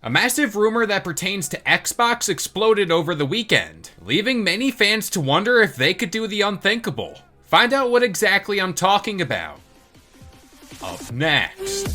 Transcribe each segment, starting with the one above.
A massive rumor that pertains to Xbox exploded over the weekend, leaving many fans to wonder if they could do the unthinkable. Find out what exactly I'm talking about. Up next.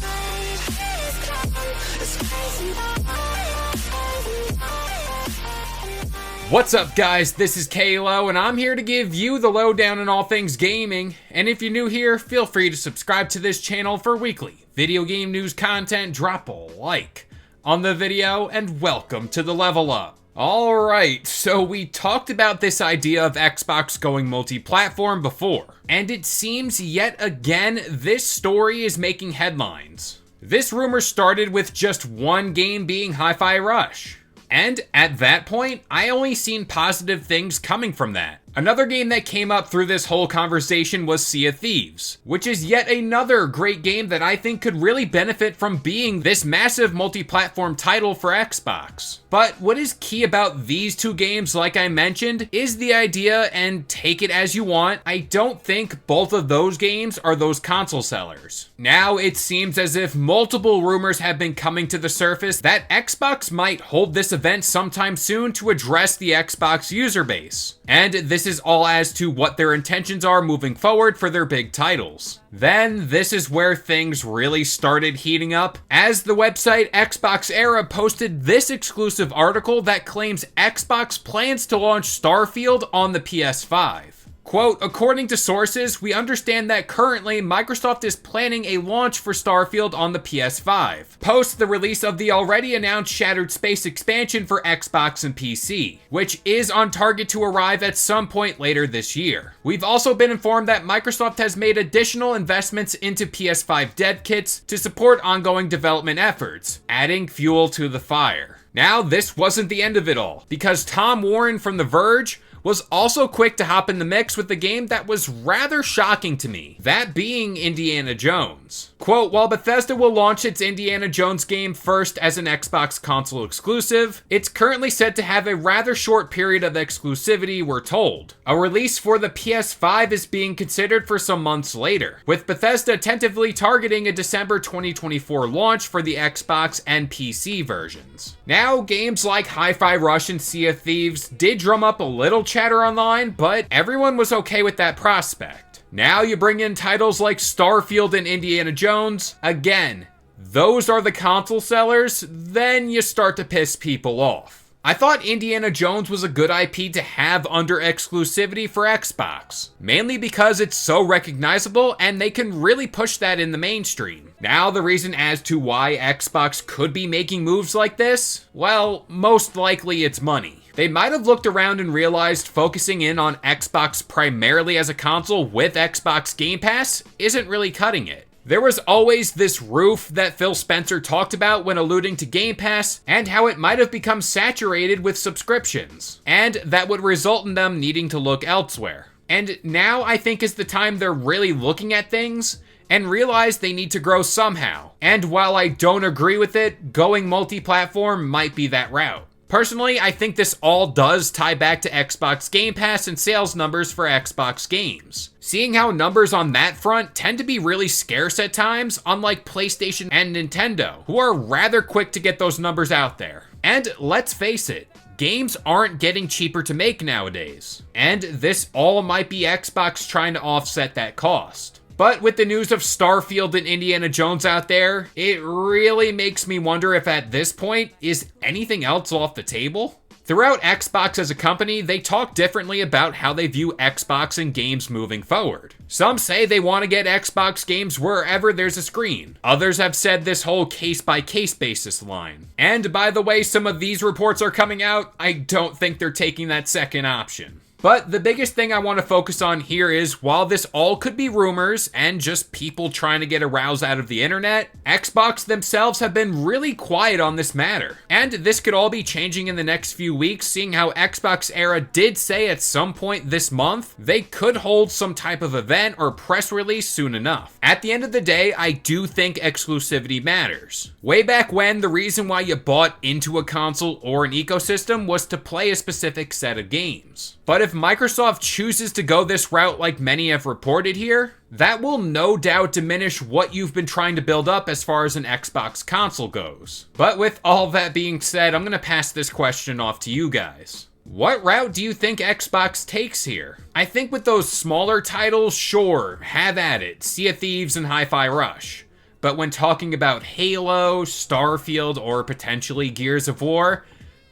What's up guys, this is Kalo, and I'm here to give you the lowdown on all things gaming. And if you're new here, feel free to subscribe to this channel for weekly video game news content. Drop a like on the video, and welcome to the level up. Alright, so we talked about this idea of Xbox going multi-platform before, and it seems yet again this story is making headlines. This rumor started with just one game being Hi-Fi Rush, and at that point, I only seen positive things coming from that. Another game that came up through this whole conversation was Sea of Thieves, which is yet another great game that I think could really benefit from being this massive multi-platform title for Xbox. But what is key about these two games, like I mentioned, is the idea, and take it as you want, I don't think both of those games are those console sellers. Now it seems as if multiple rumors have been coming to the surface that Xbox might hold this event sometime soon to address the Xbox user base. And this is all as to what their intentions are moving forward for their big titles. Then this is where things really started heating up, as the website Xbox Era posted this exclusive article that claims Xbox plans to launch Starfield on the PS5. Quote, according to sources, we understand that currently Microsoft is planning a launch for Starfield on the PS5, post the release of the already announced Shattered Space expansion for Xbox and PC, which is on target to arrive at some point later this year. We've also been informed that Microsoft has made additional investments into PS5 dev kits to support ongoing development efforts, adding fuel to the fire. Now, this wasn't the end of it all, because Tom Warren from The Verge was also quick to hop in the mix with the game that was rather shocking to me, that being Indiana Jones. Quote, while Bethesda will launch its Indiana Jones game first as an Xbox console exclusive, it's currently said to have a rather short period of exclusivity, we're told. A release for the PS5 is being considered for some months later, with Bethesda tentatively targeting a December 2024 launch for the Xbox and PC versions. Now, games like Hi-Fi Rush and Sea of Thieves did drum up a little chatter online, but everyone was okay with that prospect. Now you bring in titles like Starfield and Indiana Jones. Again, those are the console sellers, then you start to piss people off. I thought Indiana Jones was a good IP to have under exclusivity for Xbox, mainly because it's so recognizable and they can really push that in the mainstream. Now, the reason as to why Xbox could be making moves like this, well, most likely it's money. They might have looked around and realized focusing in on Xbox primarily as a console with Xbox Game Pass isn't really cutting it. There was always this roof that Phil Spencer talked about when alluding to Game Pass and how it might have become saturated with subscriptions, and that would result in them needing to look elsewhere. And now I think is the time they're really looking at things and realize they need to grow somehow. And while I don't agree with it, going multi-platform might be that route. Personally, I think this all does tie back to Xbox Game Pass and sales numbers for Xbox games. Seeing how numbers on that front tend to be really scarce at times, unlike PlayStation and Nintendo, who are rather quick to get those numbers out there. And let's face it, games aren't getting cheaper to make nowadays. And this all might be Xbox trying to offset that cost. But with the news of Starfield and Indiana Jones out there, it really makes me wonder if at this point, is anything else off the table? Throughout Xbox as a company, they talk differently about how they view Xbox and games moving forward. Some say they want to get Xbox games wherever there's a screen. Others have said this whole case-by-case basis line. And by the way some of these reports are coming out, I don't think they're taking that second option. But the biggest thing I want to focus on here is, while this all could be rumors and just people trying to get a rouse out of the internet, Xbox themselves have been really quiet on this matter. And this could all be changing in the next few weeks, seeing how Xbox Era did say at some point this month they could hold some type of event or press release soon enough. At the end of the day, I do think exclusivity matters. Way back when, the reason why you bought into a console or an ecosystem was to play a specific set of games. But if Microsoft chooses to go this route like many have reported here, that will no doubt diminish what you've been trying to build up as far as an Xbox console goes. But with all that being said, I'm going to pass this question off to you guys. What route do you think Xbox takes here? I think with those smaller titles, sure, have at it, Sea of Thieves and Hi-Fi Rush. But when talking about Halo, Starfield, or potentially Gears of War,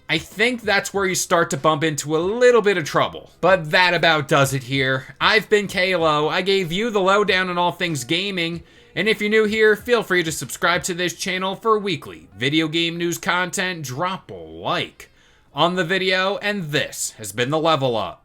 I think that's where you start to bump into a little bit of trouble. But that about does it here. I've been Kalo. I gave you the lowdown on all things gaming. And if you're new here, feel free to subscribe to this channel for weekly video game news content. Drop a like on the video. And this has been the Level Up.